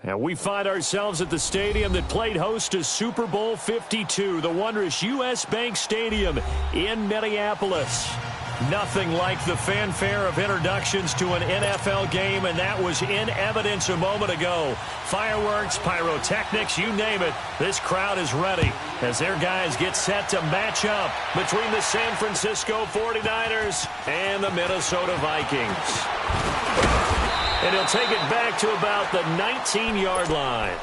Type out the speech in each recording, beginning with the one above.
And we find ourselves at the stadium that played host to Super Bowl 52, the wondrous U.S. Bank Stadium in Minneapolis. Nothing like the fanfare of introductions to an NFL game, and that was in evidence a moment ago. Fireworks, pyrotechnics, you name it. This crowd is ready as their guys get set to match up between the San Francisco 49ers and the Minnesota Vikings. And he'll take it back to about the 19-yard line.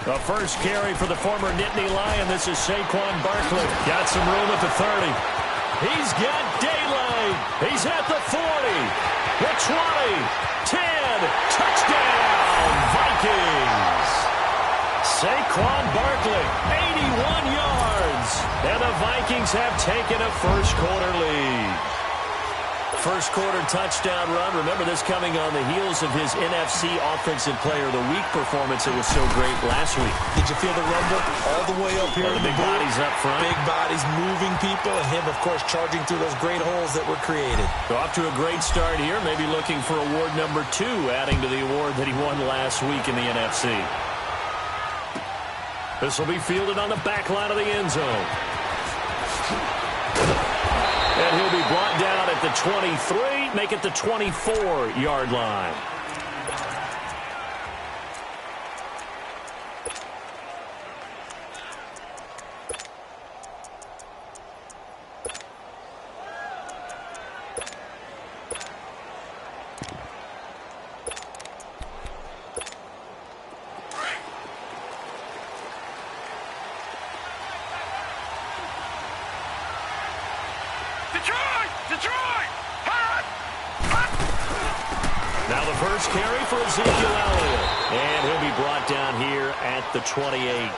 The first carry for the former Nittany Lion. This is Saquon Barkley. Got some room at the 30. He's got daylight. He's at the 40. The 20, 10, touchdown, Vikings. Saquon Barkley, 81 yards. And the Vikings have taken a first-quarter lead. First-quarter touchdown run. Remember this coming on the heels of his NFC Offensive Player of the Week performance. It was so great last week. Did you feel the rumble all the way up here? The big bodies up front. Big bodies moving people, and him, of course, charging through those great holes that were created. So off to a great start here. Maybe looking for award number 2, adding to the award that he won last week in the NFC. This will be fielded on the back line of the end zone. And he'll be brought down at the 23, make it the 24-yard line. Now the first carry for Ezekiel Elliott. And he'll be brought down here at the 28.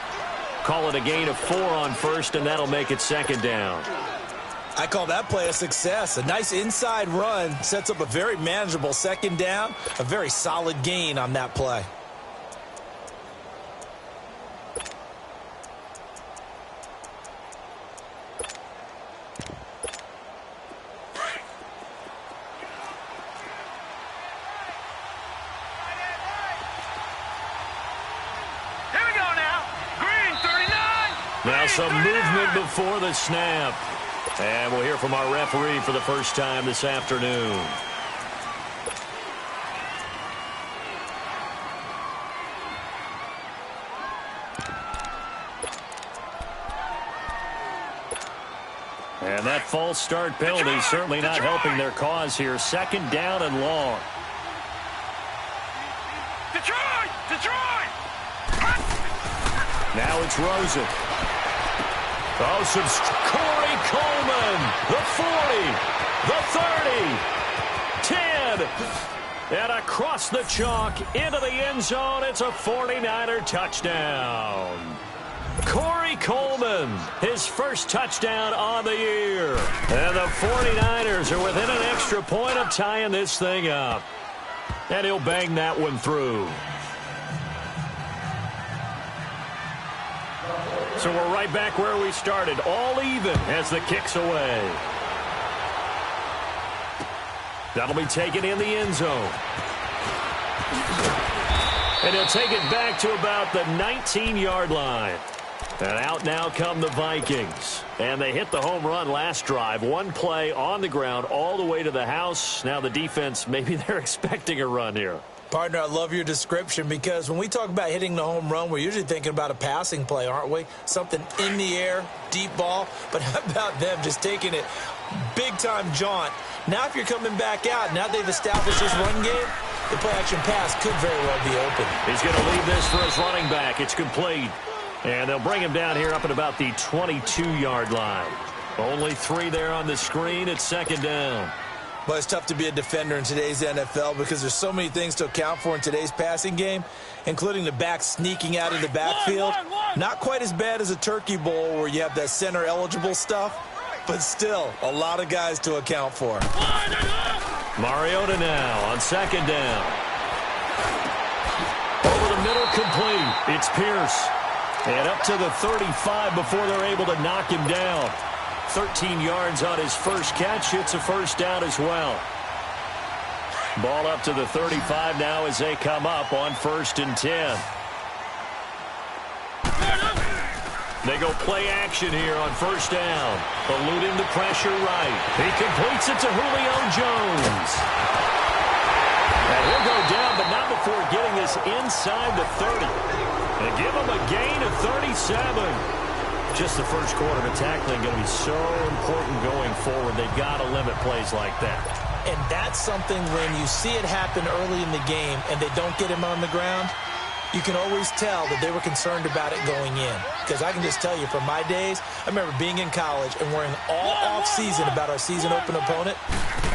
Call it a gain of 4 on first, and that'll make it second down. I call that play a success. A nice inside run sets up a very manageable second down. A very solid gain on that play. Now some movement before the snap. And we'll hear from our referee for the first time this afternoon. And that false start penalty certainly not helping their cause here. Second down and long. Now it's Rosen. Oh, some Corey Coleman. The 40, the 30, 10. And across the chalk into the end zone. It's a 49er touchdown. Corey Coleman, his first touchdown on the year. And the 49ers are within an extra point of tying this thing up. And he'll bang that one through. So we're right back where we started, all even as the kick's away. That'll be taken in the end zone. And he'll take it back to about the 19-yard line. And out now come the Vikings. And they hit the home run last drive. One play on the ground all the way to the house. Now the defense, maybe they're expecting a run here. Partner, I love your description because when we talk about hitting the home run, we're usually thinking about a passing play, aren't we? Something in the air, deep ball. But how about them just taking it big-time jaunt? Now if you're coming back out, now they've established this run game, the play-action pass could very well be open. He's going to leave this for his running back. It's complete. And they'll bring him down here up at about the 22-yard line. Only 3 there on the screen. It's second down. Well, it's tough to be a defender in today's NFL because there's so many things to account for in today's passing game, including the back sneaking out in the backfield. Not quite as bad as a turkey bowl where you have that center-eligible stuff, but still a lot of guys to account for. Mariota now on second down. complete. It's Pierce. And up to the 35 before they're able to knock him down. 13 yards on his first catch. It's a first down as well. Ball up to the 35 now as they come up on 1st and 10. They go play action here on 1st down. Eluding the pressure right. He completes it to Julio Jones. And he'll go down, but not before getting this inside the 30. And give him a gain of 37. Just the first quarter of tackling going to be so important going forward. They've got to limit plays like that. And that's something when you see it happen early in the game and they don't get him on the ground, you can always tell that they were concerned about it going in. Because I can just tell you from my days, I remember being in college and worrying all off-season about our season open opponent,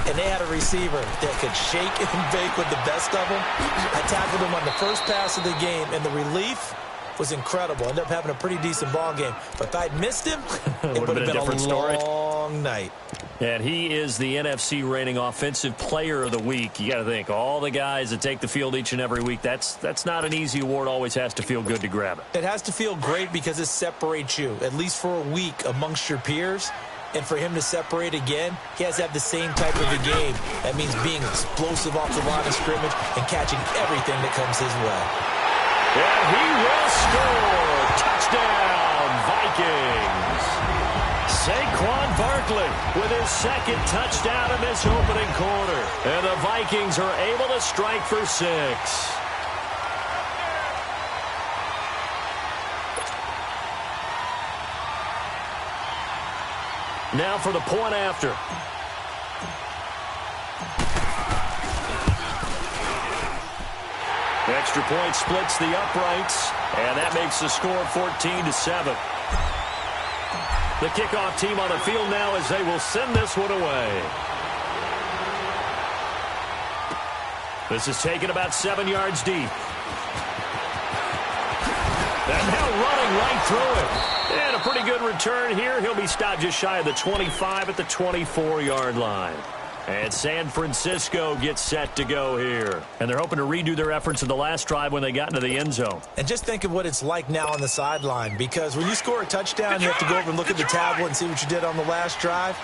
and they had a receiver that could shake and bake with the best of them. I tackled him on the first pass of the game, and the relief was incredible. Ended up having a pretty decent ball game. But if I'd missed him, it would have been a different long night. And he is the NFC reigning offensive player of the week. You got to think, all the guys that take the field each and every week, that's not an easy award. Always has to feel good to grab it. It has to feel great because it separates you, at least for a week, amongst your peers. And for him to separate again, he has to have the same type of a game. That means being explosive off the line of scrimmage and catching everything that comes his way. And he will score. Touchdown, Vikings. Saquon Barkley with his second touchdown in this opening quarter. And the Vikings are able to strike for 6. Now for the point after. Extra point splits the uprights, and that makes the score 14-7. The kickoff team on the field now as they will send this one away. This is taken about 7 yards deep. And now running right through it. And a pretty good return here. He'll be stopped just shy of the 25 at the 24-yard line. And San Francisco gets set to go here. And they're hoping to redo their efforts in the last drive when they got into the end zone. And just think of what it's like now on the sideline. Because when you score a touchdown, you have to go over and look at the tablet and see what you did on the last drive.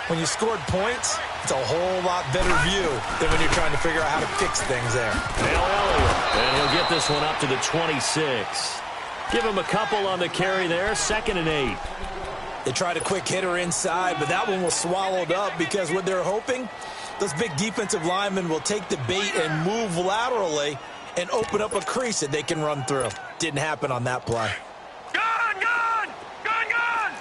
When you scored points, it's a whole lot better view than when you're trying to figure out how to fix things there. Now Elliott. And he'll get this one up to the 26. Give him a couple on the carry there. 2nd and 8. They tried a quick hitter inside, but that one was swallowed up because what they're hoping, those big defensive linemen will take the bait and move laterally and open up a crease that they can run through. Didn't happen on that play. Gone, gone! Gone, gone!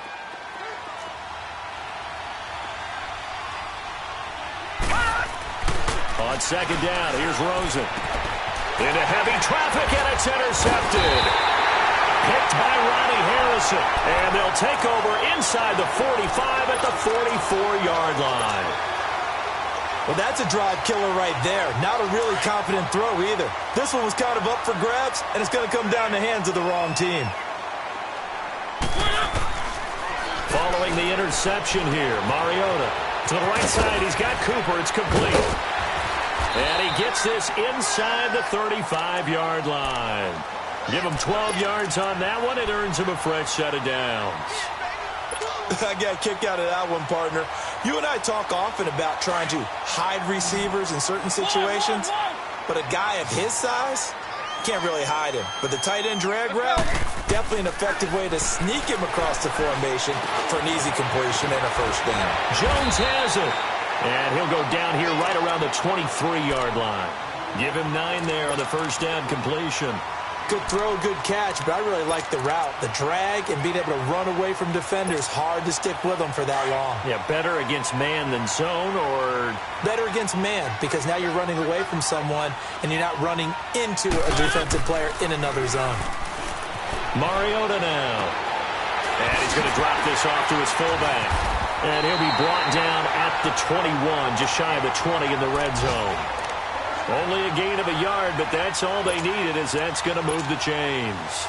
On 2nd down, here's Rosen. Into heavy traffic, and it's intercepted. Picked by Ronnie Harrison. And they'll take over inside the 45 at the 44-yard line. Well, that's a drive killer right there. Not a really confident throw either. This one was kind of up for grabs, and it's going to come down the hands of the wrong team. Following the interception here, Mariota to the right side. He's got Cooper. It's complete. And he gets this inside the 35-yard line. Give him 12 yards on that one. It earns him a fresh set of downs. I got a kick out of that one, partner. You and I talk often about trying to hide receivers in certain situations, but a guy of his size, can't really hide him. But the tight end drag route, definitely an effective way to sneak him across the formation for an easy completion and a first down. Jones has it. And he'll go down here right around the 23-yard line. Give him 9 there on the first down completion. Good throw, good catch, but I really like the route. The drag and being able to run away from defenders, hard to stick with them for that long. Yeah, better against man than zone, or? Better against man, because now you're running away from someone and you're not running into a defensive player in another zone. Mariota now. And he's going to drop this off to his fullback. And he'll be brought down at the 21, just shy of the 20 in the red zone. Only a gain of a yard, but that's all they needed, as that's going to move the chains.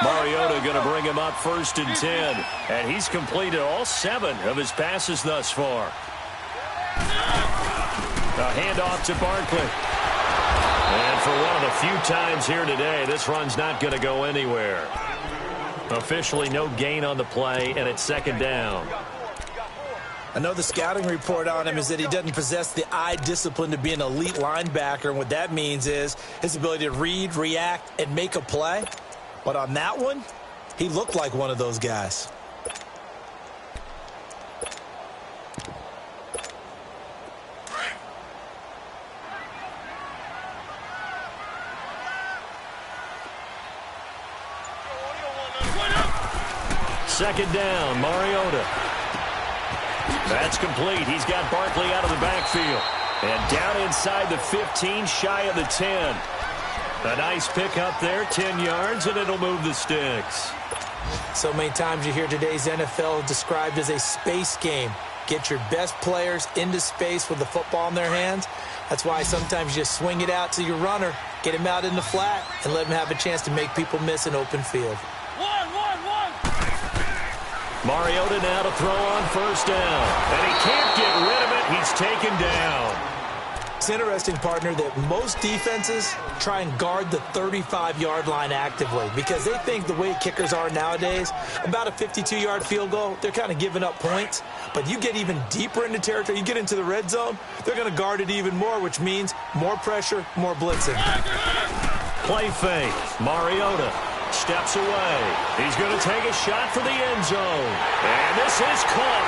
Mariota going to bring him up 1st and 10. And he's completed all 7 of his passes thus far. A handoff handoff to Barkley. And for one of the few times here today, this run's not going to go anywhere. Officially no gain on the play, and it's second down. I know the scouting report on him is that he doesn't possess the eye discipline to be an elite linebacker, and what that means is his ability to read, react, and make a play. But on that one, he looked like one of those guys. Second down, Mariota. That's complete. He's got Barkley out of the backfield. And down inside the 15, shy of the 10. A nice pick up there, 10 yards, and it'll move the sticks. So many times you hear today's NFL described as a space game. Get your best players into space with the football in their hands. That's why sometimes you just swing it out to your runner, get him out in the flat, and let him have a chance to make people miss an open field. Mariota now to throw on first down. And he can't get rid of it. He's taken down. It's interesting, partner, that most defenses try and guard the 35-yard line actively because they think the way kickers are nowadays, about a 52-yard field goal, they're kind of giving up points. But you get even deeper into territory, you get into the red zone, they're going to guard it even more, which means more pressure, more blitzing. Play fake. Mariota steps away. He's going to take a shot for the end zone. And this is caught.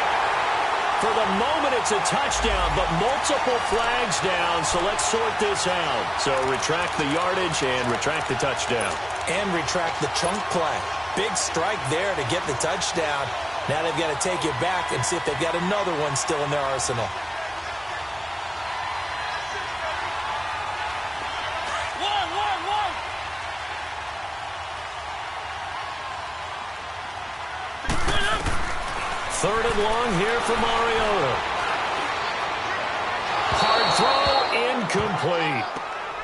For the moment, it's a touchdown, but multiple flags down, so let's sort this out. So retract the yardage and retract the touchdown. And retract the chunk play. Big strike there to get the touchdown. Now they've got to take it back and see if they've got another one still in their arsenal. Third and long here for Mariota. Hard throw, incomplete.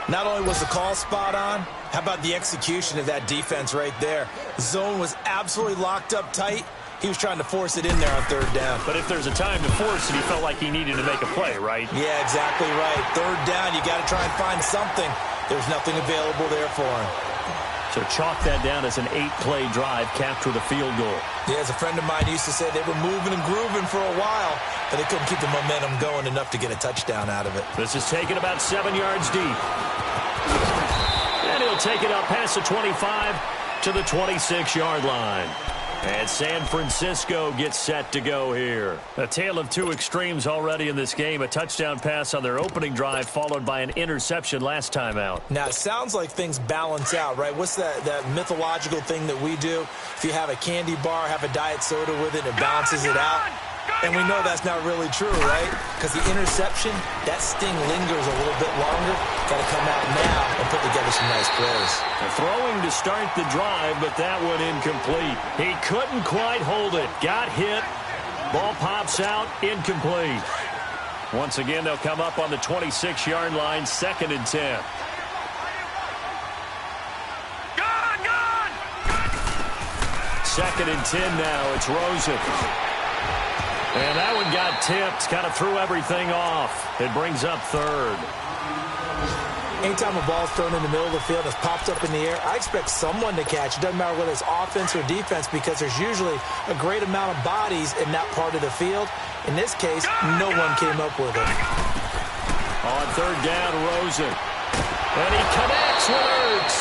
Not only was the call spot on, how about the execution of that defense right there? The zone was absolutely locked up tight. He was trying to force it in there on third down. But if there's a time to force it, he felt like he needed to make a play, right? Yeah, exactly right. Third down, you got to try and find something. There's nothing available there for him. So chalk that down as an 8-play drive, capture the field goal. Yeah, as a friend of mine used to say, they were moving and grooving for a while, but they couldn't keep the momentum going enough to get a touchdown out of it. This is taken about 7 yards deep. And he'll take it up past the 25 to the 26-yard line. And San Francisco gets set to go here. A tale of two extremes already in this game. A touchdown pass on their opening drive, followed by an interception last time out. Now, it sounds like things balance out, right? What's that mythological thing that we do? If you have a candy bar, have a diet soda with it, it balances it out. And we know that's not really true, right? Because the interception, that sting lingers a little bit longer. Got to come out now and put together some nice plays. Throwing to start the drive, but that one incomplete. He couldn't quite hold it. Got hit. Ball pops out. Incomplete. Once again, they'll come up on the 26-yard line, 2nd and 10. Gone! 2nd and 10 now. It's Rosen. And that one got tipped. Kind of threw everything off. It brings up third. Anytime a ball's thrown in the middle of the field, it's popped up in the air, I expect someone to catch. It doesn't matter whether it's offense or defense because there's usually a great amount of bodies in that part of the field. In this case, no one came up with it. On third down, Rosen. And he connects with Ertz.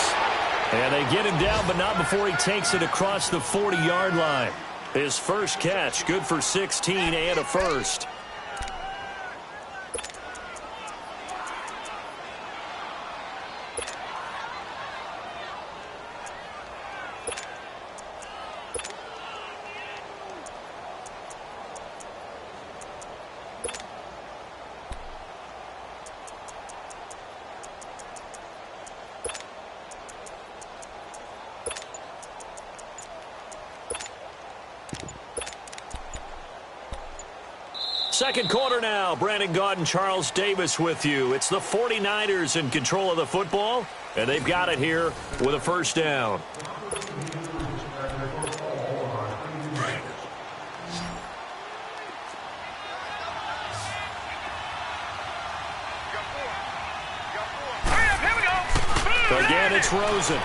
And they get him down, but not before he takes it across the 40-yard line. His first catch, good for 16 and a first. Second quarter now. Brandon Gaudin, Charles Davis with you. It's the 49ers in control of the football, and they've got it here with a first down. Again, it's Rosen.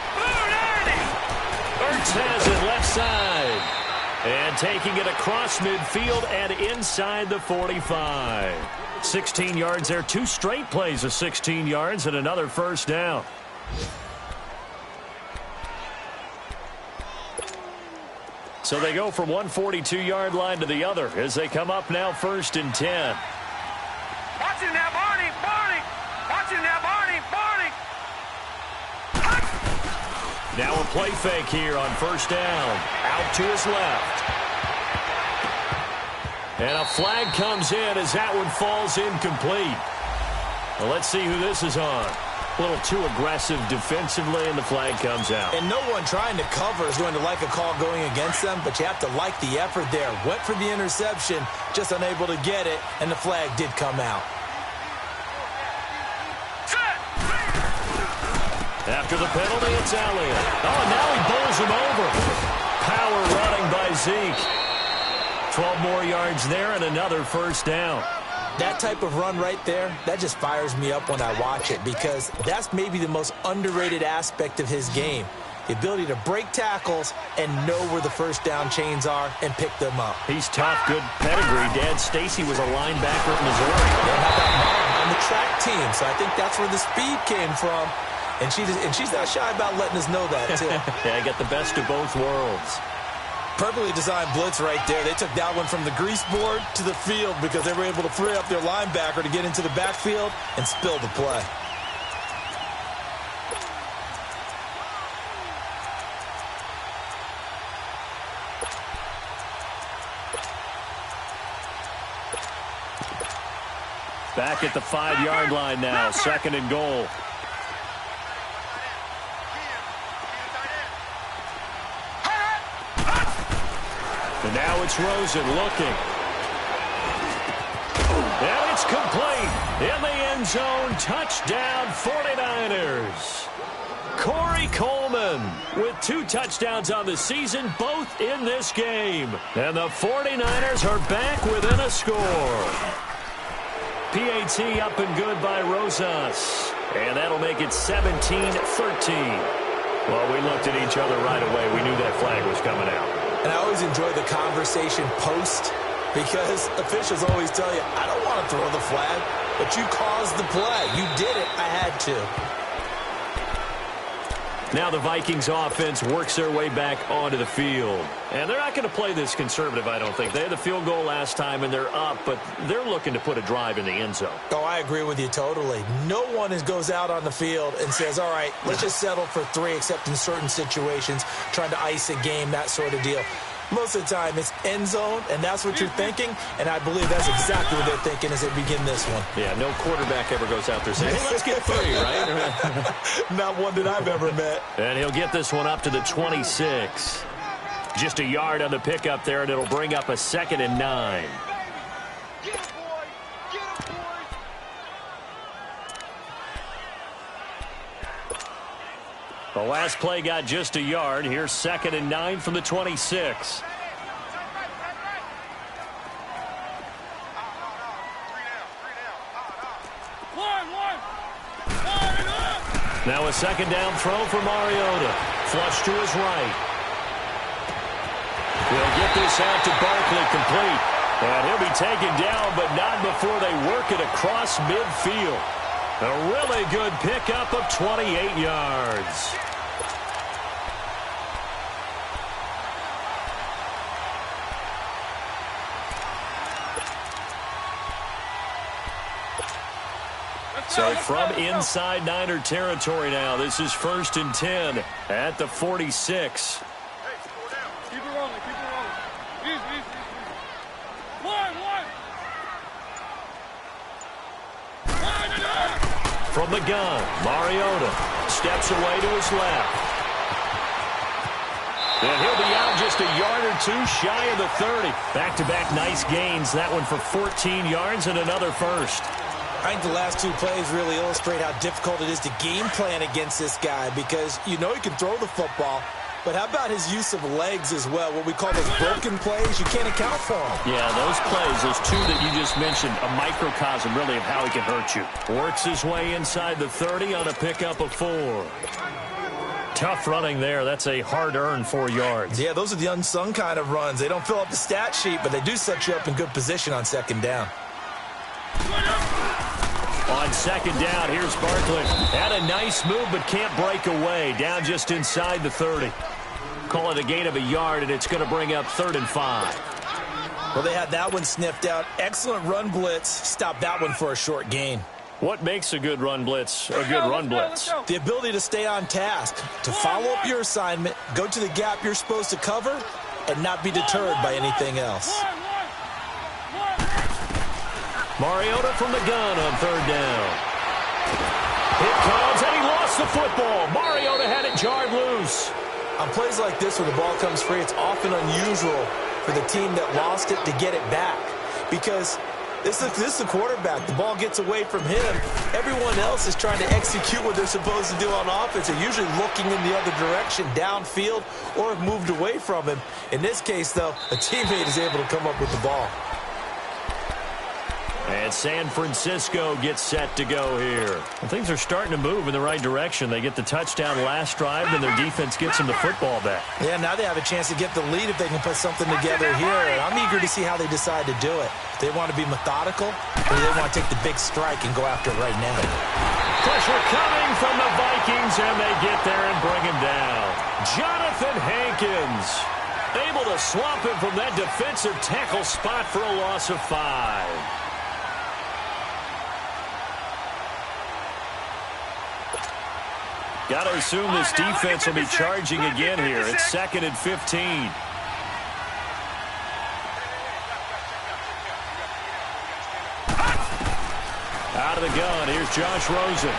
Ertz has it left side. And taking it across midfield and inside the 45. 16 yards there. 2 straight plays of 16 yards and another first down. So they go from one 42-yard line to the other as they come up now 1st and 10. Watch it now, Barney. Barney. Watch it now, Barney. Barney. Now a play fake here on 1st down. Out to his left. And a flag comes in as that one falls incomplete. Well, let's see who this is on. A little too aggressive defensively, and the flag comes out. And no one trying to cover is going to like a call going against them, but you have to like the effort there. Went for the interception, just unable to get it, and the flag did come out. After the penalty, it's Elliott. Oh, now he bowls him over. Power running by Zeke. 12 more yards there and another first down. That type of run right there, that just fires me up when I watch it because that's maybe the most underrated aspect of his game. The ability to break tackles and know where the first down chains are and pick them up. He's tough, good pedigree. Dad Stacy was a linebacker at Missouri. They have that mom on the track team, so I think that's where the speed came from. And she's not shy about letting us know that, too. Yeah, I got the best of both worlds. Perfectly designed blitz right there. They took that one from the grease board to the field because they were able to free up their linebacker to get into the backfield and spill the play. Back at the 5-yard line now, 2nd and goal. And now it's Rosen looking. And it's complete. In the end zone, touchdown 49ers. Corey Coleman with 2 touchdowns on the season, both in this game. And the 49ers are back within a score. PAT up and good by Rosas. And that'll make it 17-13. Well, we looked at each other right away. We knew that flag was coming out. And I always enjoy the conversation post because officials always tell you, I don't want to throw the flag, but you caused the play. You did it. I had to. Now the Vikings offense works their way back onto the field. And they're not going to play this conservative, I don't think. They had the field goal last time, and they're up, but they're looking to put a drive in the end zone. Oh, I agree with you totally. No one goes out on the field and says, all right, let's just settle for 3, except in certain situations, trying to ice a game, that sort of deal. Most of the time, it's end zone, and that's what you're thinking, and I believe that's exactly what they're thinking as they begin this one. Yeah, no quarterback ever goes out there saying, hey, let's get 3, right? Not one that I've ever met. And he'll get this one up to the 26. Just a yard on the pickup there, and it'll bring up a 2nd and 9. The last play got just a yard. Here's 2nd and 9 from the 26. Now a 2nd down throw for Mariota. Flush to his right. He'll get this out to Barkley, complete. And he'll be taken down, but not before they work it across midfield. A really good pickup of 28 yards. So from inside Niner territory now, this is 1st and 10 at the 46. Keep it rolling. Keep it rolling. Easy. One. From the gun, Mariota steps away to his left. And he'll be out just a yard or 2 shy of the 30. Back-to-back nice gains. That one for 14 yards and another first. I think the last 2 plays really illustrate how difficult it is to game plan against this guy because you know he can throw the football, But how about his use of legs as well, what we call those broken plays? You can't account for them. Yeah, those plays, those two that you just mentioned, a microcosm really of how he can hurt you. Works his way inside the 30 on a pickup of 4. Tough running there. That's a hard-earned 4 yards. Yeah, those are the unsung kind of runs. They don't fill up the stat sheet, but they do set you up in good position on second down. On second down, here's Barkley. Had a nice move, but can't break away. Down just inside the 30. Call it a gain of a yard, and it's going to bring up 3rd and 5. Well, they had that one sniffed out. Excellent run blitz. Stop that one for a short gain. What makes a good run blitz a good run blitz? The ability to stay on task, to follow up your assignment, go to the gap you're supposed to cover, and not be deterred by anything else. Mariota from the gun on 3rd down. It comes, and he lost the football. Mariota had it jarred loose. On plays like this where the ball comes free, it's often unusual for the team that lost it to get it back. Because this is the quarterback. The ball gets away from him. Everyone else is trying to execute what they're supposed to do on offense. They're usually looking in the other direction, downfield, or have moved away from him. In this case, though, a teammate is able to come up with the ball. And San Francisco gets set to go here. Well, things are starting to move in the right direction. They get the touchdown last drive, and their defense gets them the football back. Yeah, now they have a chance to get the lead if they can put something together here. And I'm eager to see how they decide to do it. Do they want to be methodical, or do they want to take the big strike and go after it right now? Pressure coming from the Vikings, and they get there and bring him down. Jonathan Hankins able to swamp him from that defensive tackle spot for a loss of 5. Got to assume this defense will be charging again here. It's 2nd and 15. Out of the gun, here's Josh Rosen.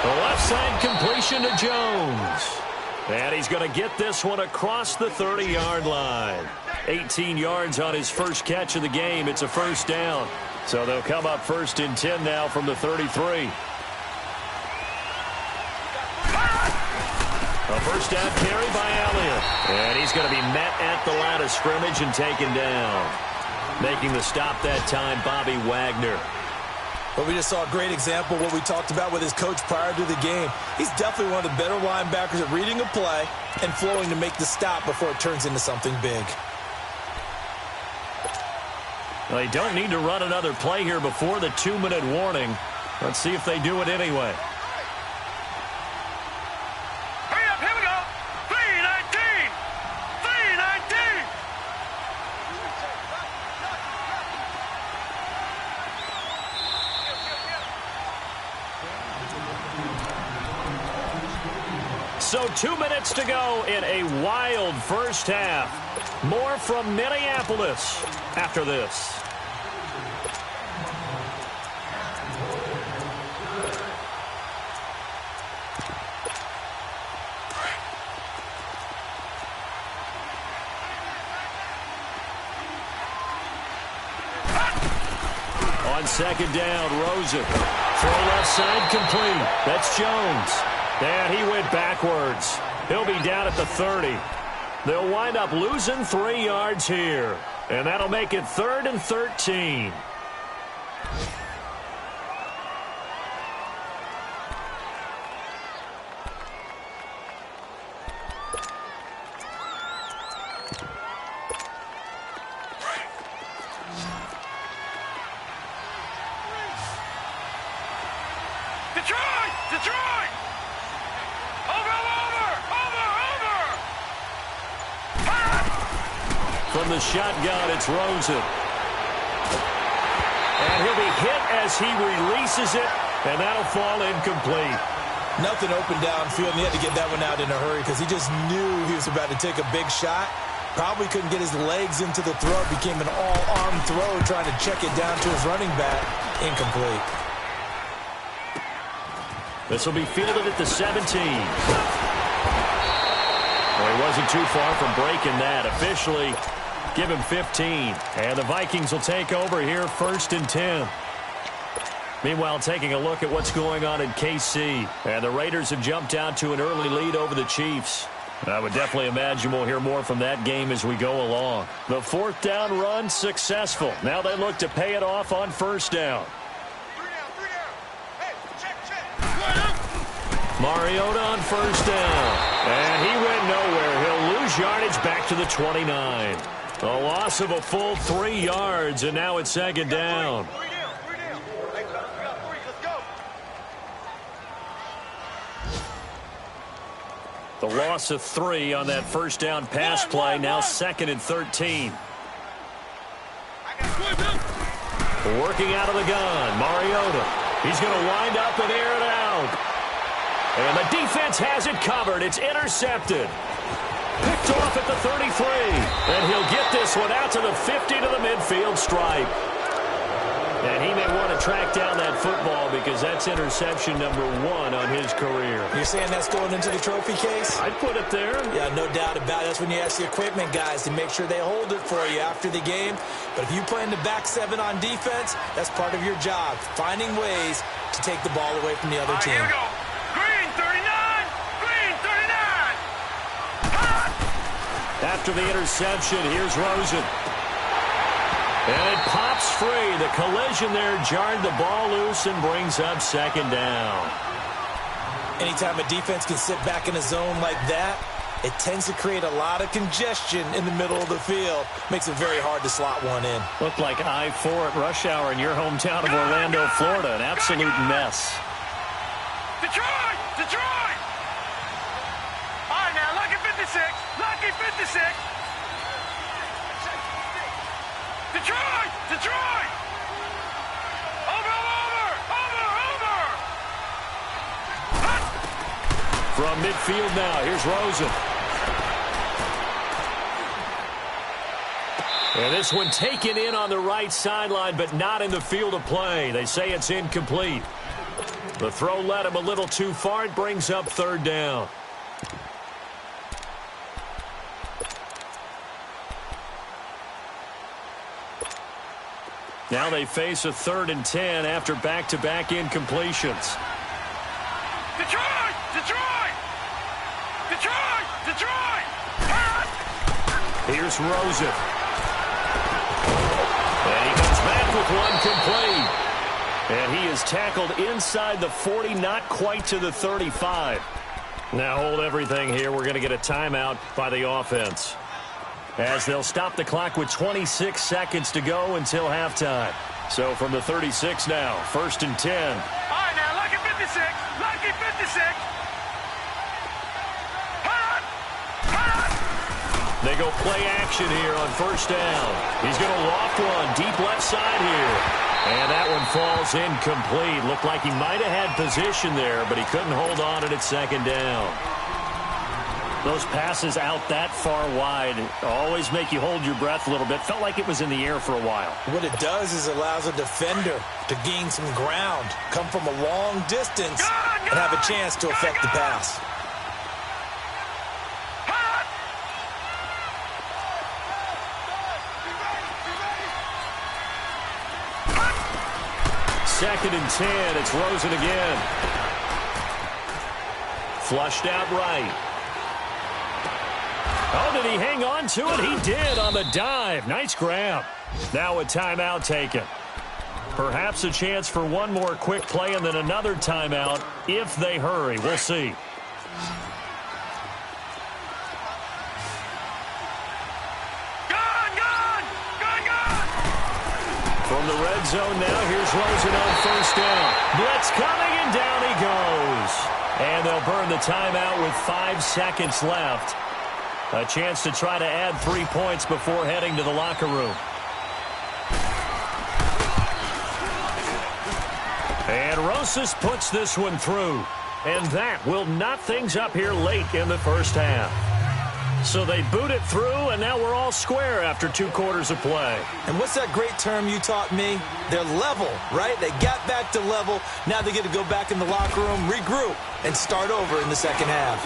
The left side completion to Jones. And he's going to get this one across the 30-yard line. 18 yards on his first catch of the game. It's a 1st down. So they'll come up 1st and 10 now from the 33. A 1st down carry by Elliott. And he's going to be met at the line of scrimmage and taken down. Making the stop that time, Bobby Wagner. But we just saw a great example of what we talked about with his coach prior to the game. He's definitely one of the better linebackers at reading a play and flowing to make the stop before it turns into something big. Well, they don't need to run another play here before the 2-minute warning. Let's see if they do it anyway. So 2 minutes to go in a wild first half. More from Minneapolis after this. On 2nd down, Rosen. Throw left side complete. That's Jones. And he went backwards. He'll be down at the 30. They'll wind up losing 3 yards here. And that'll make it 3rd and 13. Detroit! From the shotgun, it's Rosen. And he'll be hit as he releases it, and that'll fall incomplete. Nothing open downfield, and he had to get that one out in a hurry because he just knew he was about to take a big shot. Probably couldn't get his legs into the throw. Became an all-arm throw trying to check it down to his running back. Incomplete. This will be fielded at the 17. Well, he wasn't too far from breaking that. Officially, give him 15. And the Vikings will take over here 1st and 10. Meanwhile, taking a look at what's going on in KC. And the Raiders have jumped out to an early lead over the Chiefs. I would definitely imagine we'll hear more from that game as we go along. The fourth down run successful. Now they look to pay it off on first down. Three down. Hey, check. Mariota on first down. And he went nowhere. He'll lose yardage back to the 29. A loss of a full 3 yards, and now it's second down. Three down. Hey, we got 3. Let's go. The loss of 3 on that first down pass play. Now second and 13. Working out of the gun. Mariota. He's going to wind up and air it out. And the defense has it covered. It's intercepted. Picked off at the 33. And he'll get this one out to the 50 to the midfield stripe. And he may want to track down that football because that's interception number 1 on his career. You're saying that's going into the trophy case? I'd put it there. Yeah, no doubt about it. That's when you ask the equipment guys to make sure they hold it for you after the game. But if you play in the back 7 on defense, that's part of your job, finding ways to take the ball away from the other team. Here we go. Green 39. After the interception, here's Rosen. And it pops free. The collision there jarred the ball loose and brings up second down. Anytime a defense can sit back in a zone like that, it tends to create a lot of congestion in the middle of the field. Makes it very hard to slot one in. Looked like I-4 at rush hour in your hometown of Orlando, Florida. An absolute mess. Detroit! All right, now, lucky 56. Detroit! Over! From midfield now, here's Rosen. And this one taken in on the right sideline, but not in the field of play. They say it's incomplete. The throw led him a little too far. It brings up third down. Now they face a 3rd and 10 after back-to-back incompletions. Detroit! Here's Rosen. And he comes back with one complete. And he is tackled inside the 40, not quite to the 35. Now hold everything here. We're going to get a timeout by the offense, as they'll stop the clock with 26 seconds to go until halftime. So from the 36 now, 1st and 10. All right, now, lucky 56. They go play action here on first down. He's going to loft one deep left side here. And that one falls incomplete. Looked like he might have had position there, but he couldn't hold on at second down. Those passes out that far wide always make you hold your breath a little bit. Felt like it was in the air for a while. What it does is allows a defender to gain some ground, come from a long distance, and have a chance to affect the pass. Second and 10. It's Rosen again. Flushed out right. Oh, did he hang on to it? He did on the dive. Nice grab. Now a timeout taken. Perhaps a chance for one more quick play and then another timeout if they hurry. We'll see. From the red zone now, here's Rosen on first down. Blitz coming, and down he goes. And they'll burn the timeout with 5 seconds left. A chance to try to add 3 points before heading to the locker room. And Rosas puts this one through. And that will knot things up here late in the first half. So they boot it through, and now we're all square after 2 quarters of play. And what's that great term you taught me? They're level, right? They got back to level. Now they get to go back in the locker room, regroup, and start over in the second half.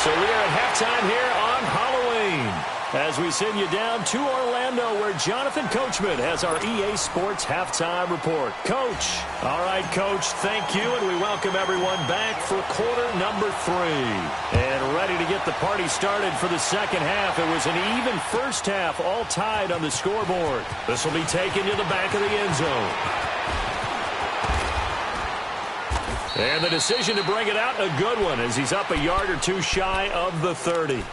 So we are at halftime here on Halloween. as we send you down to Orlando, where Jonathan Coachman has our EA Sports Halftime Report. Coach. All right, Coach, thank you, and we welcome everyone back for quarter number 3. And ready to get the party started for the second half. It was an even first half, all tied on the scoreboard. This will be taken to the back of the end zone. And the decision to bring it out, a good one, as he's up a yard or two shy of the 30.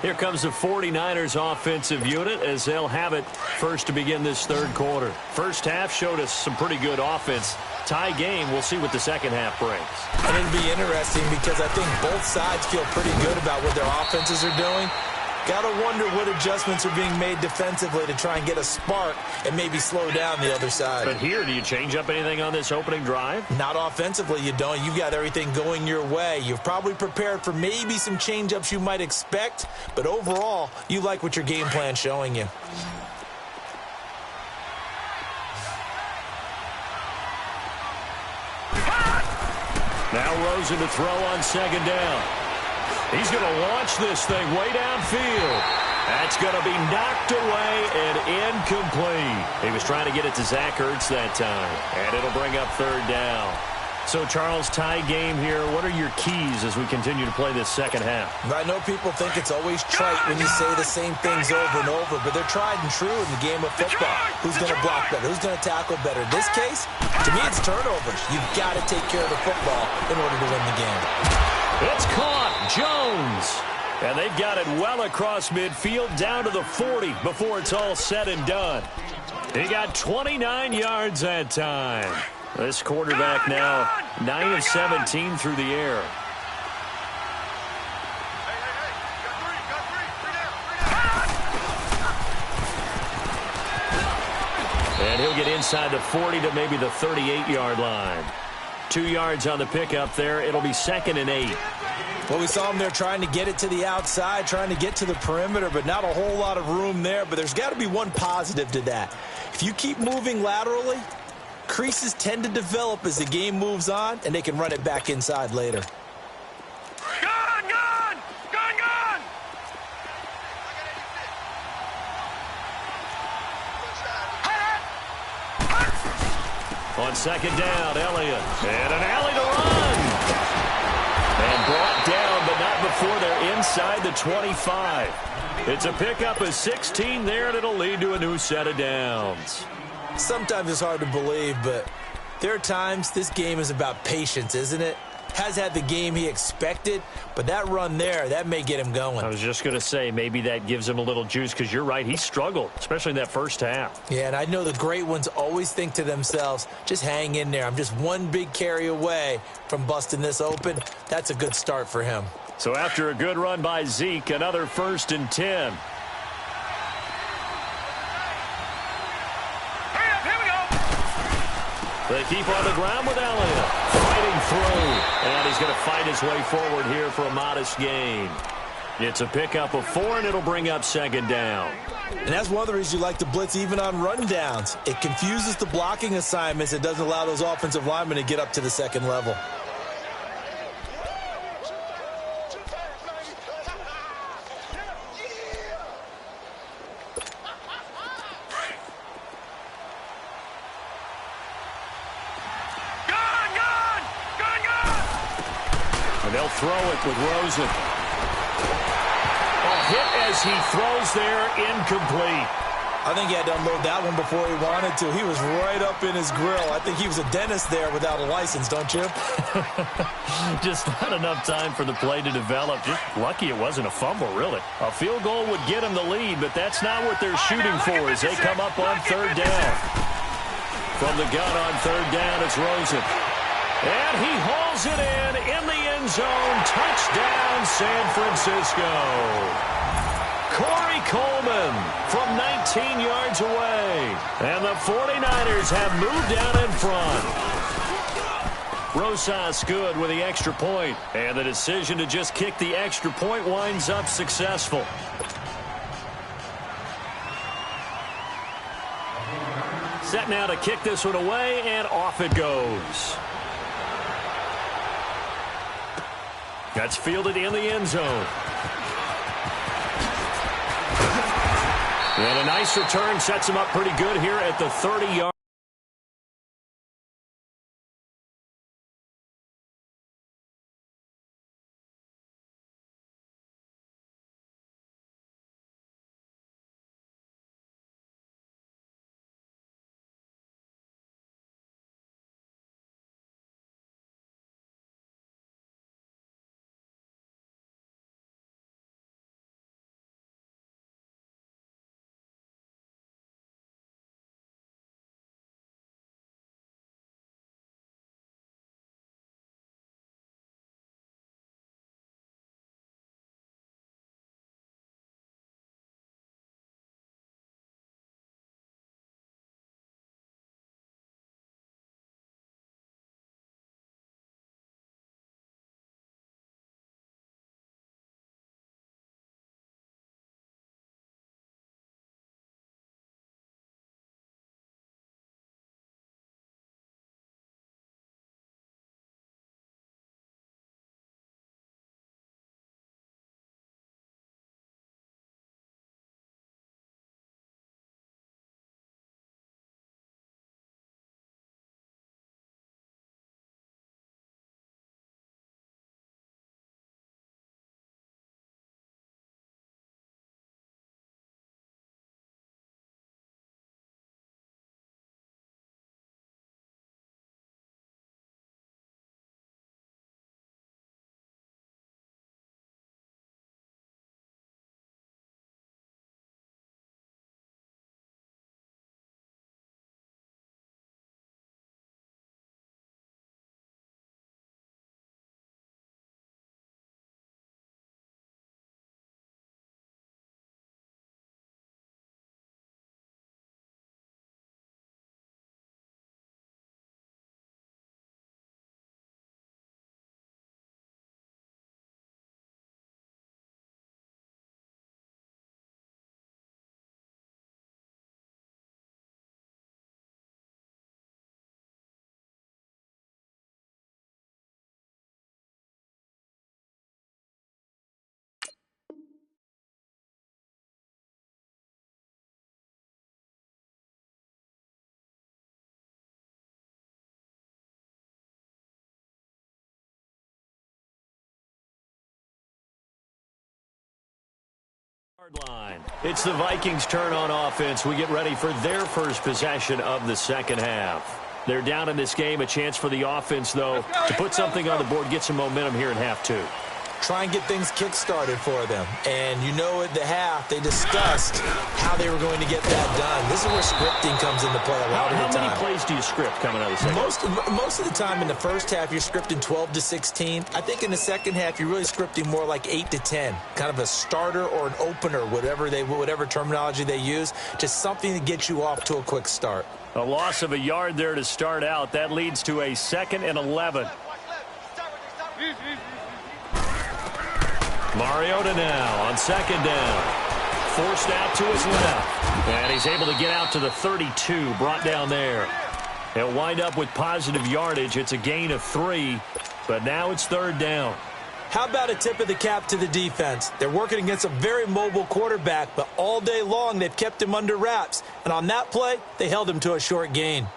Here comes the 49ers offensive unit as they'll have it first to begin this third quarter. First half showed us some pretty good offense. Tie game, we'll see what the second half brings. And it'll be interesting because I think both sides feel pretty good about what their offenses are doing. Got to wonder what adjustments are being made defensively to try and get a spark and maybe slow down the other side. But here, do you change up anything on this opening drive? Not offensively, you don't. You've got everything going your way. You've probably prepared for maybe some change-ups you might expect, but overall, you like what your game plan's showing you. Now Rosen to throw on second down. He's going to launch this thing way downfield. That's going to be knocked away and incomplete. He was trying to get it to Zach Ertz that time, and it'll bring up third down. So, Charles, tie game here. What are your keys as we continue to play this second half? I know people think it's always trite when you say the same things over and over, but they're tried and true in the game of football. Who's going to block better? Who's going to tackle better? In this case, to me, it's turnovers. You've got to take care of the football in order to win the game. It's caught. Jones. And they've got it well across midfield down to the 40 before it's all said and done. He got 29 yards that time. This quarterback now 9 of 17 through the air. And he'll get inside the 40 to maybe the 38-yard line. 2 yards on the pickup there. It'll be 2nd and 8. Well, we saw him there trying to get it to the outside, trying to get to the perimeter, but not a whole lot of room there. But there's got to be one positive to that. If you keep moving laterally, creases tend to develop as the game moves on, and they can run it back inside later. Gone, gone! Gone, gone! On second down, Elliott. And an alley to run. And brought down, but not before they're inside the 25. It's a pickup of 16 there, and it'll lead to a new set of downs. Sometimes it's hard to believe, but there are times this game is about patience, isn't it? Has had the game he expected, but that run there, that may get him going. I was just going to say, maybe that gives him a little juice, because you're right, he struggled, especially in that first half. Yeah, and I know the great ones always think to themselves, just hang in there. I'm just one big carry away from busting this open. That's a good start for him. So after a good run by Zeke, another 1st and 10. They keep on the ground with Elliott. Fighting through. And he's going to fight his way forward here for a modest gain. It's a pickup of 4, and it'll bring up 2nd down. And that's one of the reasons you like to blitz even on rundowns. It confuses the blocking assignments. It doesn't allow those offensive linemen to get up to the second level. They'll throw it with Rosen. A hit as he throws there, incomplete. I think he had to unload that one before he wanted to. He was right up in his grill. I think he was a dentist there without a license, don't you? Just not enough time for the play to develop. Just lucky it wasn't a fumble, really. A field goal would get him the lead, but that's not what they're shooting for as they come up on 3rd down. From the gun on 3rd down, it's Rosen. And he hauls it in the end zone. Touchdown, San Francisco. Corey Coleman from 19 yards away. And the 49ers have moved down in front. Rosas good with the extra point. And the decision to just kick the extra point winds up successful. Set now to kick this one away, and off it goes. That's fielded in the end zone. And a nice return sets him up pretty good here at the 30-yard. Line. It's the Vikings' turn on offense. We get ready for their first possession of the second half. They're down in this game. A chance for the offense, though, to put something on the board, get some momentum here in half two. Try and get things kick-started for them. And you know at the half, they discussed how they were going to get that done. This is where scripting comes into play a lot of the time. How many plays do you script coming out of the second half? Most of the time in the first half, you're scripting 12 to 16. I think in the second half, you're really scripting more like 8 to 10. Kind of a starter or an opener, whatever terminology they use, just something to get you off to a quick start. A loss of a yard there to start out. That leads to a 2nd and 11. Mariota now on 2nd down. Forced out to his left. And he's able to get out to the 32, brought down there. He'll wind up with positive yardage. It's a gain of 3, but now it's 3rd down. How about a tip of the cap to the defense? They're working against a very mobile quarterback, but all day long they've kept him under wraps. And on that play, they held him to a short gain.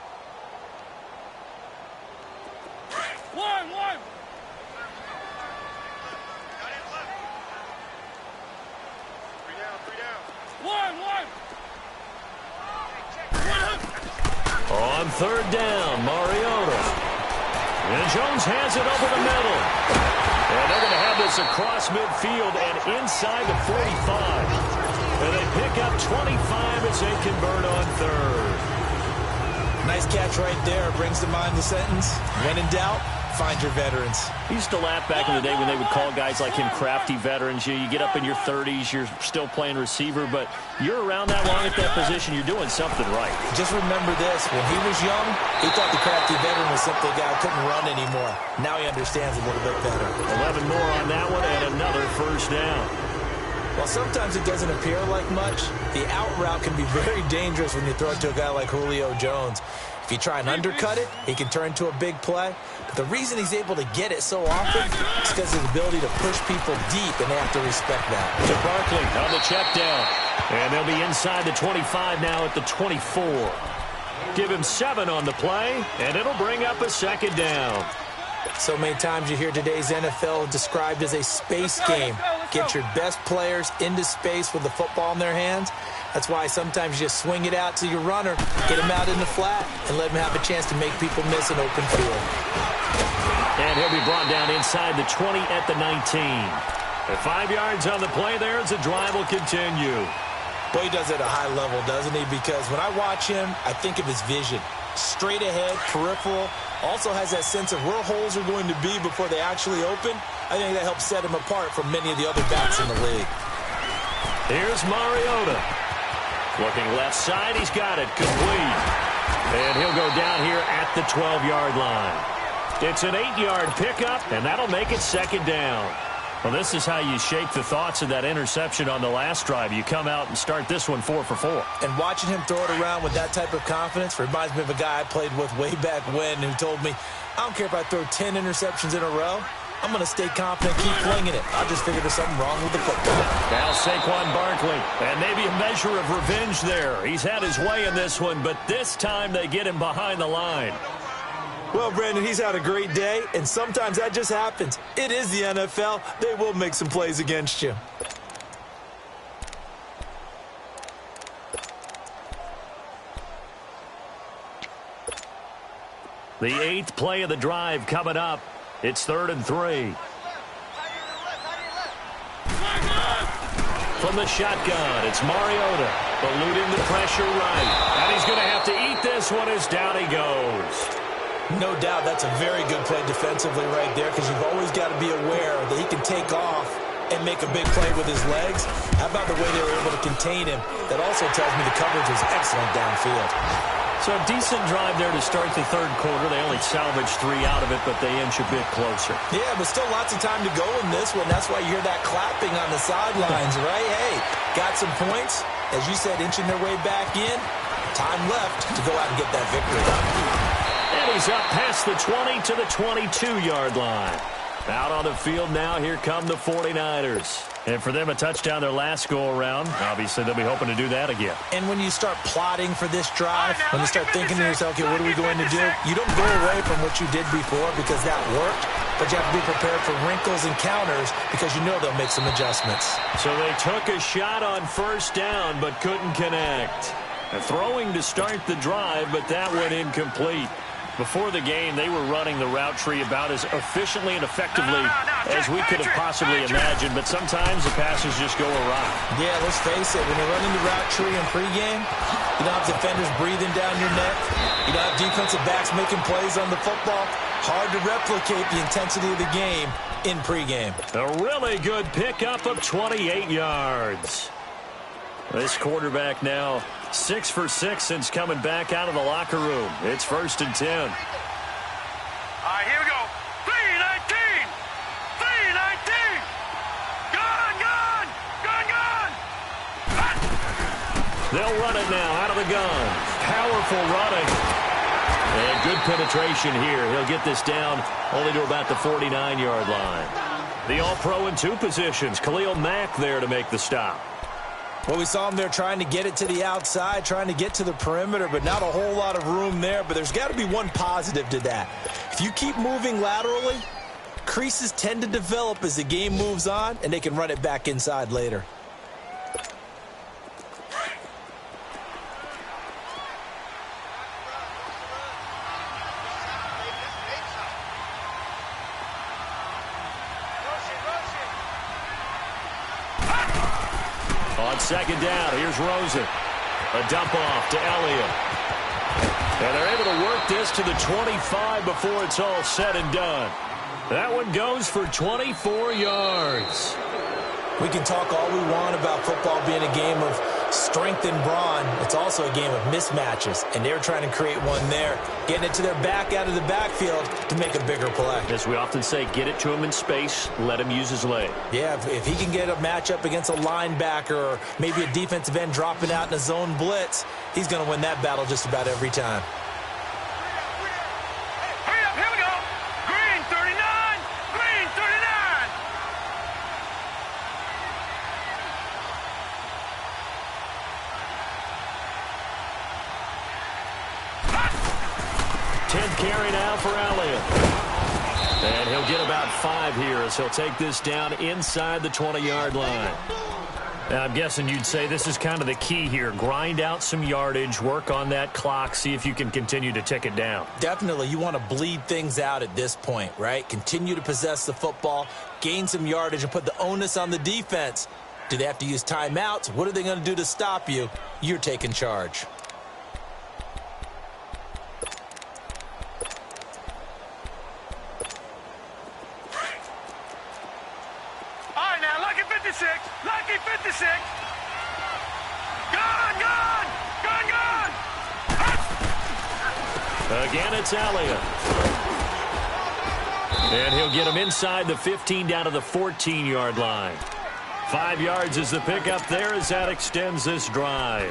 On 3rd down, Mariota. And Jones has it over the middle. And they're going to have this across midfield and inside the 45. And they pick up 25 as they convert on 3rd. Nice catch right there. Brings to mind the sentence, when in doubt, find your veterans. He used to laugh back in the day when they would call guys like him crafty veterans. You get up in your 30s, you're still playing receiver, but you're around that long at that position, you're doing something right. Just remember this. When he was young, he thought the crafty veteran was simply a guy who couldn't run anymore. Now he understands a little bit better. 11 more on that one and another 1st down. While sometimes it doesn't appear like much, the out route can be very dangerous when you throw it to a guy like Julio Jones. If you try and undercut it, he can turn into a big play. But the reason he's able to get it so often is because of his ability to push people deep, and they have to respect that. To Barkley on the check down. And they'll be inside the 25 now at the 24. Give him 7 on the play, and it'll bring up a second down. So many times you hear today's NFL described as a space game. Get your best players into space with the football in their hands. That's why sometimes you just swing it out to your runner, get him out in the flat, and let him have a chance to make people miss an open field. And he'll be brought down inside the 20 at the 19. At 5 yards on the play there as the drive will continue. Boy, he does it at a high level, doesn't he? Because when I watch him, I think of his vision. Straight ahead, peripheral, also has that sense of where holes are going to be before they actually open. I think that helps set him apart from many of the other backs in the league. Here's Mariota. Looking left side, he's got it complete. And he'll go down here at the 12-yard line. It's an 8-yard pickup, and that'll make it second down. Well, this is how you shake the thoughts of that interception on the last drive. You come out and start this one 4 for 4. And watching him throw it around with that type of confidence reminds me of a guy I played with way back when who told me, I don't care if I throw 10 interceptions in a row. I'm going to stay confident, keep flinging it. I just figured there's something wrong with the football. Now Saquon Barkley, and maybe a measure of revenge there. He's had his way in this one, but this time they get him behind the line. Well, Brandon, he's had a great day, and sometimes that just happens. It is the NFL. They will make some plays against you. The 8th play of the drive coming up. It's 3rd and 3. From the shotgun, it's Mariota. Eluding the pressure right. And he's going to have to eat this one as down he goes. No doubt that's a very good play defensively right there, because you've always got to be aware that he can take off and make a big play with his legs. How about the way they were able to contain him? That also tells me the coverage was excellent downfield. So a decent drive there to start the 3rd quarter. They only salvaged 3 out of it, but they inch a bit closer. Yeah, but still lots of time to go in this one. That's why you hear that clapping on the sidelines, right? Hey, got some points. As you said, inching their way back in. Time left to go out and get that victory. And he's up past the 20 to the 22-yard line. Out on the field now, here come the 49ers. And for them, a touchdown their last go-around. Obviously, they'll be hoping to do that again. And when you start plotting for this drive, when you start thinking to yourself, okay, what are we going to do? You don't go away from what you did before because that worked, but you have to be prepared for wrinkles and counters because you know they'll make some adjustments. So they took a shot on 1st down but couldn't connect. Throwing to start the drive, but that went incomplete. Before the game, they were running the route tree about as efficiently and effectively as we could have possibly imagined, but sometimes the passes just go awry. Yeah, let's face it, when you're running the route tree in pregame, you don't have defenders breathing down your neck. You don't have defensive backs making plays on the football. Hard to replicate the intensity of the game in pregame. A really good pickup of 28 yards. This quarterback now 6 for 6 since coming back out of the locker room. It's 1st and 10. All right, here we go. 3-19. 3-19. Gun. They'll run it now out of the gun. Powerful running. And good penetration here. He'll get this down only to about the 49-yard line. The All-Pro in 2 positions. Khalil Mack there to make the stop. Well, we saw him there trying to get it to the outside, trying to get to the perimeter, but not a whole lot of room there. But there's got to be one positive to that. If you keep moving laterally, creases tend to develop as the game moves on, and they can run it back inside later. On 2nd down, here's Rosen. A dump off to Elliott. And they're able to work this to the 25 before it's all said and done. That one goes for 24 yards. We can talk all we want about football being a game of strength and brawn. It's also a game of mismatches, and they're trying to create one there, getting it to their back out of the backfield to make a bigger play. As we often say, get it to him in space, let him use his leg. Yeah, if he can get a matchup against a linebacker or maybe a defensive end dropping out in a zone blitz, he's going to win that battle just about every time. 10th carry now for Elliott. And he'll get about 5 here as he'll take this down inside the 20-yard line. And I'm guessing you'd say this is kind of the key here. Grind out some yardage, work on that clock, see if you can continue to tick it down. Definitely. You want to bleed things out at this point, right? Continue to possess the football, gain some yardage, and put the onus on the defense. Do they have to use timeouts? What are they going to do to stop you? You're taking charge. All right, now, lucky 56. Lucky 56. Gone, gone. Gone, gone. Again, it's Elliott. And he'll get him inside the 15 down to the 14-yard line. 5 yards is the pickup there as that extends this drive.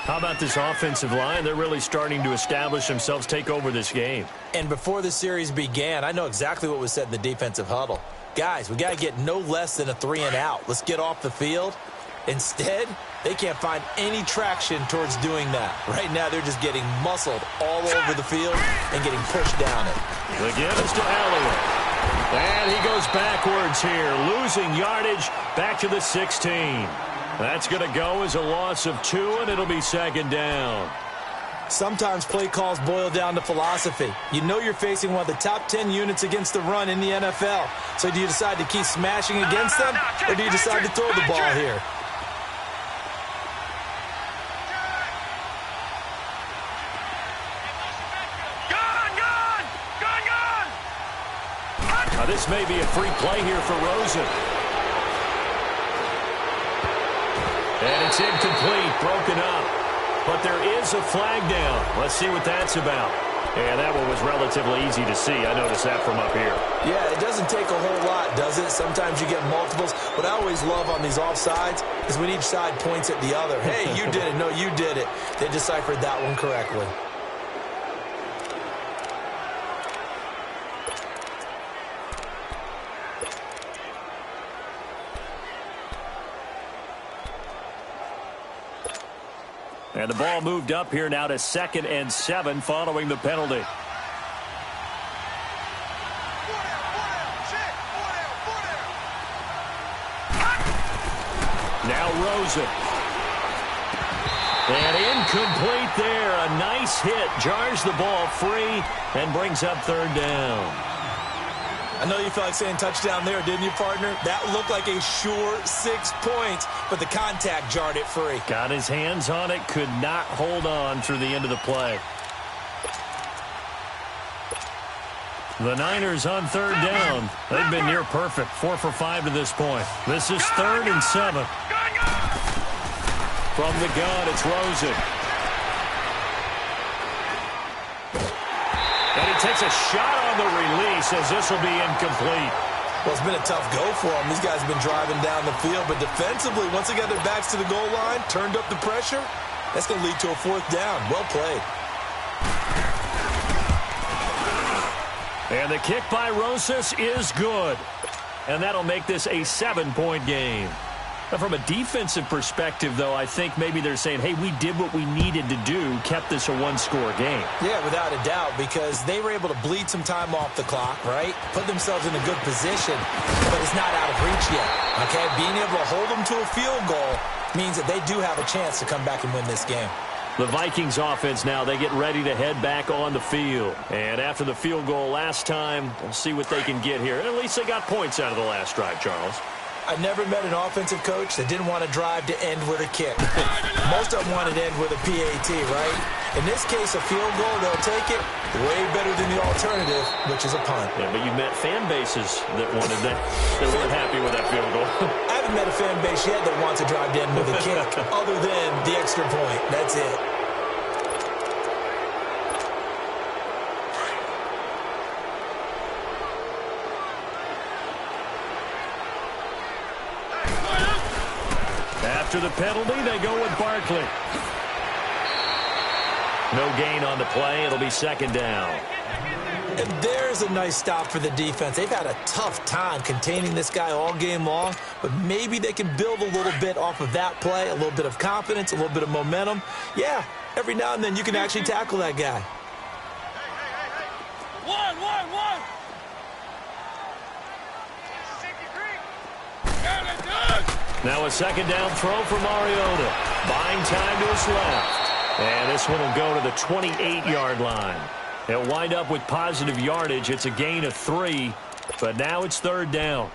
How about this offensive line? They're really starting to establish themselves, take over this game. And before the series began, I know exactly what was said in the defensive huddle. Guys, we got to get no less than a 3-and-out. Let's get off the field. Instead, they can't find any traction towards doing that. Right now, they're just getting muscled all over the field and getting pushed down it. Again, it's to Elliott. And he goes backwards here, losing yardage back to the 16. That's going to go as a loss of 2, and it'll be 2nd down. Sometimes play calls boil down to philosophy. You know you're facing one of the top 10 units against the run in the NFL. So do you decide to keep smashing against them, or do you decide to throw the ball here? This may be a free play here for Rosen. And it's incomplete, broken up. But there is a flag down. Let's see what that's about. And that one was relatively easy to see. I noticed that from up here. Yeah, it doesn't take a whole lot, does it? Sometimes you get multiples. What I always love on these offsides is when each side points at the other. Hey, you did it. No, you did it. They deciphered that one correctly. And the ball moved up here now to 2nd and 7 following the penalty. Now Rosen. And incomplete there. A nice hit. Jars the ball free and brings up 3rd down. I know you felt like saying touchdown there, didn't you, partner? That looked like a sure 6 points, but the contact jarred it free. Got his hands on it, could not hold on through the end of the play. The Niners on 3rd down. They've been near perfect, 4 for 5 to this point. This is 3rd and 7. From the gun, it's Rosen. And he takes a shot on the release as this will be incomplete. Well, it's been a tough go for them. These guys have been driving down the field, but defensively, once they got their backs to the goal line, turned up the pressure, that's going to lead to a 4th down. Well played. And the kick by Rosas is good. And that'll make this a 7-point game. Now, from a defensive perspective, though, I think maybe they're saying, hey, we did what we needed to do, kept this a 1-score game. Yeah, without a doubt, because they were able to bleed some time off the clock, right? Put themselves in a good position, but it's not out of reach yet, okay? Being able to hold them to a field goal means that they do have a chance to come back and win this game. The Vikings offense now, they get ready to head back on the field. And after the field goal last time, we'll see what they can get here. And at least they got points out of the last drive, Charles. I've never met an offensive coach that didn't want to drive to end with a kick. Most of them wanted to end with a PAT, right? In this case, a field goal, they'll take it way better than the alternative, which is a punt. Yeah, but you met fan bases that wanted that. They weren't happy with that field goal. I haven't met a fan base yet that wants to drive to end with a kick other than the extra point. That's it. After the penalty, they go with Barkley. No gain on the play. It'll be 2nd down. And there's a nice stop for the defense. They've had a tough time containing this guy all game long, but maybe they can build a little bit off of that play, a little bit of confidence, a little bit of momentum. Yeah, every now and then you can actually tackle that guy. One. Now a second down throw for Mariota. Buying time to his left. And this one will go to the 28-yard line. He'll wind up with positive yardage. It's a gain of 3, but now it's third down.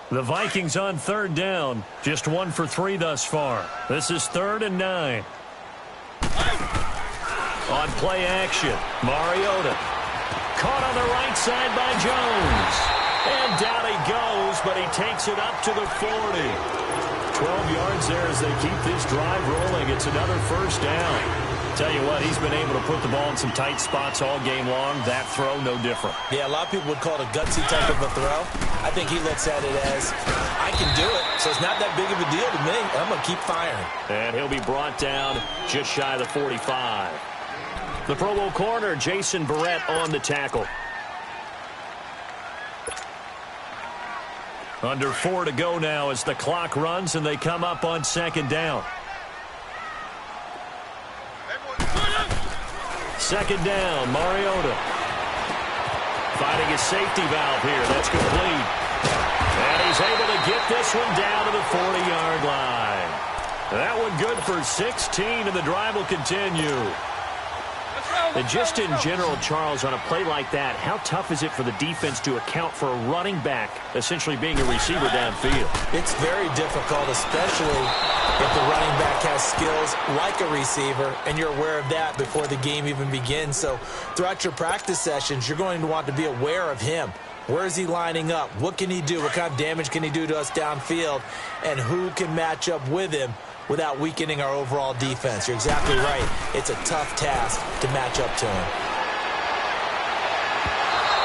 The Vikings on third down. Just 1 for 3 thus far. This is 3rd and 9. On play action, Mariota. Caught on the right side by Jones. And down he goes, but he takes it up to the 40. 12 yards there as they keep this drive rolling. It's another first down. Tell you what, he's been able to put the ball in some tight spots all game long. That throw, no different. Yeah, a lot of people would call it a gutsy type of a throw. I think he looks at it as, I can do it, so it's not that big of a deal to me. I'm going to keep firing. And he'll be brought down just shy of the 45. The Pro Bowl corner, Jason Barrett, on the tackle. Under 4 to go now as the clock runs and they come up on second down. Second down, Mariota. Finding his safety valve here. That's complete. And he's able to get this one down to the 40-yard line. That one good for 16, and the drive will continue. And just in general, Charles, on a play like that, how tough is it for the defense to account for a running back essentially being a receiver downfield? It's very difficult, especially if the running back has skills like a receiver, and you're aware of that before the game even begins. So throughout your practice sessions, you're going to want to be aware of him. Where is he lining up? What can he do? What kind of damage can he do to us downfield? And who can match up with him without weakening our overall defense? You're exactly right. It's a tough task to match up to him.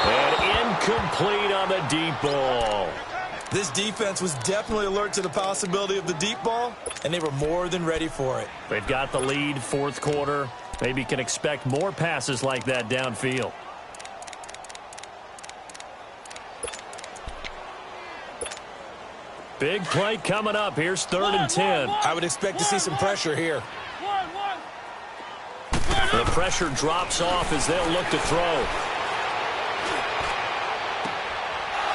And incomplete on the deep ball. This defense was definitely alert to the possibility of the deep ball, and they were more than ready for it. They've got the lead, fourth quarter. Maybe can expect more passes like that downfield. Big play coming up. Here's 3rd and 10. I would expect to see some pressure here. The pressure drops off as they'll look to throw.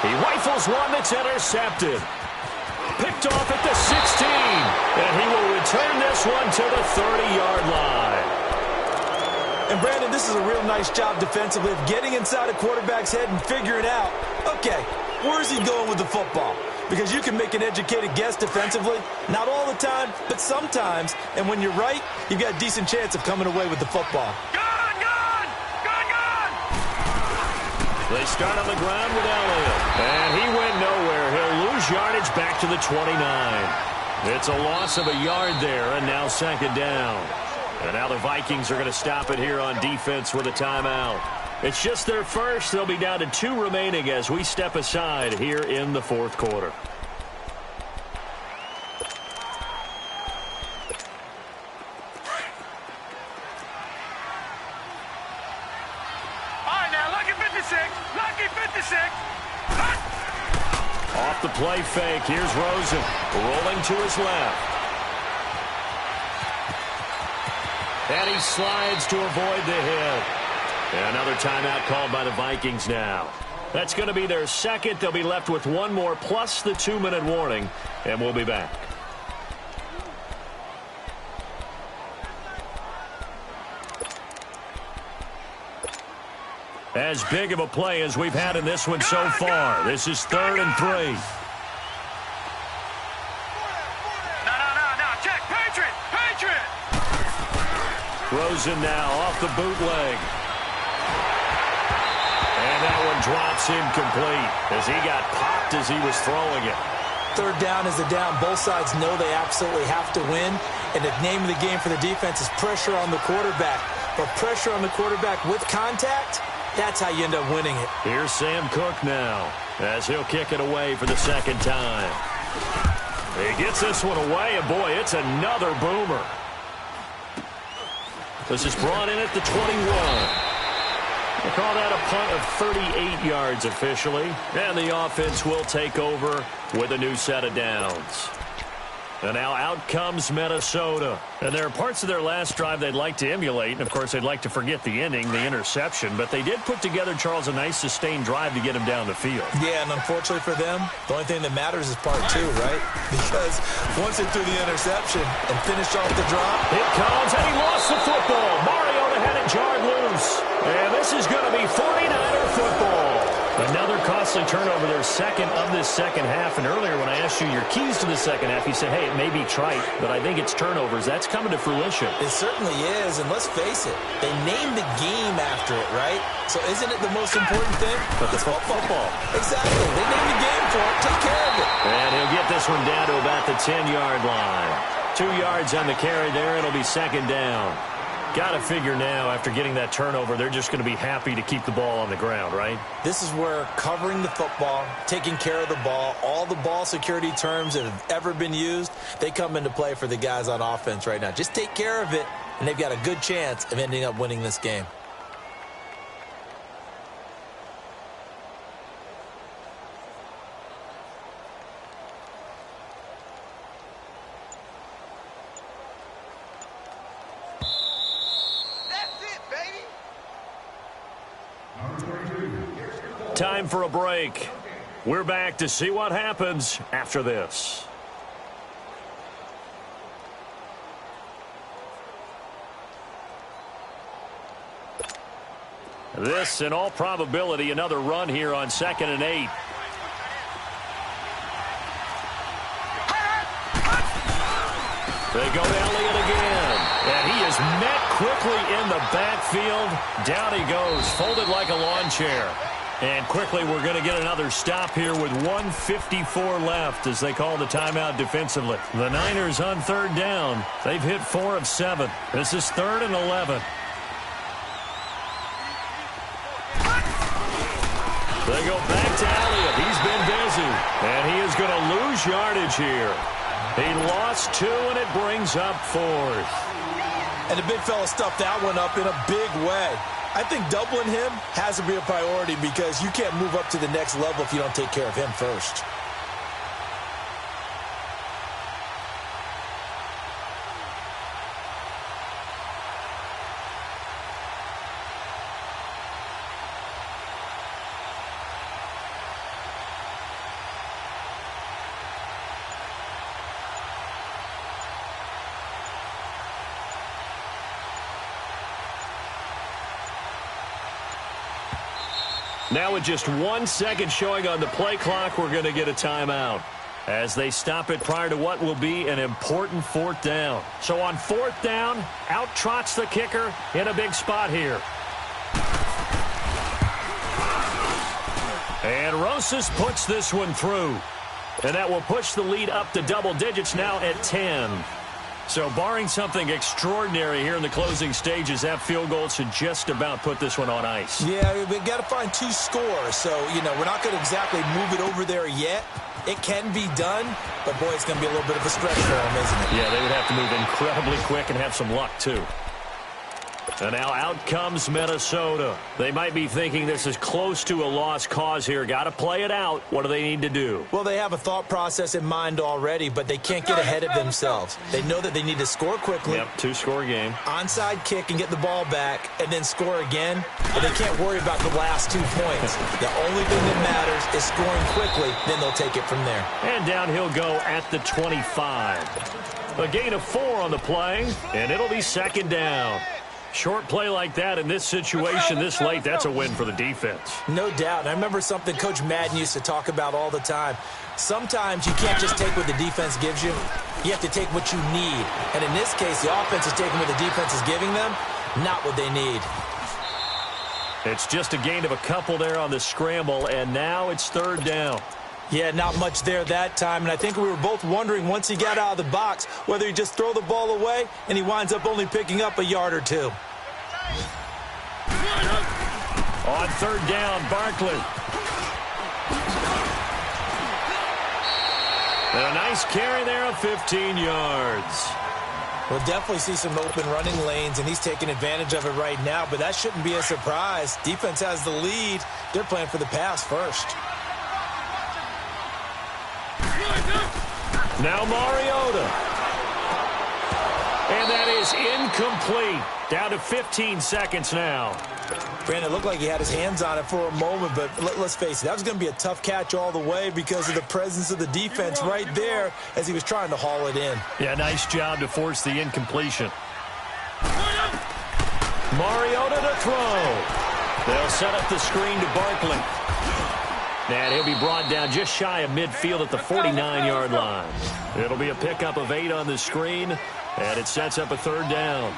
He rifles one that's intercepted. Picked off at the 16. And he will return this one to the 30-yard line. And, Brandon, this is a real nice job defensively of getting inside a quarterback's head and figuring out, okay, where's he going with the football? Because you can make an educated guess defensively. Not all the time, but sometimes. And when you're right, you've got a decent chance of coming away with the football. Gone! They start on the ground with Elliott. And he went nowhere. He'll lose yardage back to the 29. It's a loss of a yard there, and now second down. And now the Vikings are going to stop it here on defense with a timeout. It's just their first. They'll be down to 2 remaining as we step aside here in the fourth quarter. All right, now, lucky 56. Lucky 56. Off the play fake. Here's Rosen rolling to his left. And he slides to avoid the hit. And another timeout called by the Vikings now. That's going to be their second. They'll be left with one more plus the 2-minute warning. And we'll be back. As big of a play as we've had in this one so far. This is 3rd and 3. No. Check. Patriot. Rosen now off the bootleg. And that one drops incomplete as he got popped as he was throwing it. Third down is a down. Both sides know they absolutely have to win. And the name of the game for the defense is pressure on the quarterback. But pressure on the quarterback with contact, that's how you end up winning it. Here's Sam Cook now as he'll kick it away for the second time. He gets this one away, and boy, it's another boomer. This is brought in at the 21. They call that a punt of 38 yards officially. And the offense will take over with a new set of downs. And now out comes Minnesota. And there are parts of their last drive they'd like to emulate. And, of course, they'd like to forget the ending, the interception. But they did put together, Charles, a nice sustained drive to get him down the field. Yeah, and unfortunately for them, the only thing that matters is part two, right? Because once they threw the interception and finished off the drop. It comes, and he lost the football. Mariota had it jarred loose. And this is going to be 49er football. Another costly turnover, their second of this second half. And earlier when I asked you your keys to the second half, you said, hey, it may be trite, but I think it's turnovers. That's coming to fruition. It certainly is, and let's face it, they named the game after it, right? So isn't it the most important thing? But it's football. Exactly. They named the game for it. Take care of it. And he'll get this one down to about the 10-yard line. 2 yards on the carry there. It'll be second down. Got to figure now, after getting that turnover, they're just going to be happy to keep the ball on the ground, right? This is where covering the football, taking care of the ball, all the ball security terms that have ever been used, they come into play for the guys on offense right now. Just take care of it, and they've got a good chance of ending up winning this game. Time for a break. We're back to see what happens after this. This, in all probability, another run here on 2nd and 8. They go to Elliott again. And he is met quickly in the backfield. Down he goes, folded like a lawn chair. And quickly we're going to get another stop here with 1:54 left as they call the timeout defensively. The Niners on 3rd down. They've hit 4 of 7. This is 3rd and 11. They go back to Elliott. He's been busy. And he is going to lose yardage here. He lost 2, and it brings up 4th. And the big fella stuffed that one up in a big way. I think doubling him has to be a priority because you can't move up to the next level if you don't take care of him first. Now with just 1 second showing on the play clock, we're going to get a timeout as they stop it prior to what will be an important 4th down. So on 4th down, out trots the kicker in a big spot here. And Rosas puts this one through. And that will push the lead up to double digits now at 10. So barring something extraordinary here in the closing stages, that field goal should just about put this one on ice. Yeah, we've got to find 2 scores. So, we're not going to exactly move it over there yet. It can be done, but, boy, it's going to be a little bit of a stretch for them, isn't it? Yeah, they would have to move incredibly quick and have some luck, too. And now out comes Minnesota. They might be thinking this is close to a lost cause here. Got to play it out. What do they need to do? Well, they have a thought process in mind already, but they can't get ahead of themselves. They know that they need to score quickly. Yep, 2-score game. Onside kick and get the ball back, and then score again. But they can't worry about the last 2 points. The only thing that matters is scoring quickly. Then they'll take it from there. And down he'll go at the 25. A gain of 4 on the play, and it'll be 2nd down. Short play like that in this situation this late, that's a win for the defense. No doubt. And I remember something Coach Madden used to talk about all the time. Sometimes you can't just take what the defense gives you. You have to take what you need. And in this case, the offense is taking what the defense is giving them, not what they need. It's just a gain of a couple there on the scramble, and now it's 3rd down. Yeah, not much there that time, and I think we were both wondering once he got out of the box whether he just throw the ball away and he winds up only picking up a yard or 2. On 3rd down, Barkley. And a nice carry there of 15 yards. We'll definitely see some open running lanes, and he's taking advantage of it right now, but that shouldn't be a surprise. Defense has the lead. They're playing for the pass first. Now Mariota. And that is incomplete. Down to 15 seconds now. Brandon, it looked like he had his hands on it for a moment, but let's face it, that was going to be a tough catch all the way because of the presence of the defense right there as he was trying to haul it in. Yeah, nice job to force the incompletion. Mariota to throw. They'll set up the screen to Barkley. And he'll be brought down just shy of midfield at the 49-yard line. It'll be a pickup of 8 on the screen, and it sets up a third down.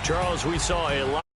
Charles, we saw a lot.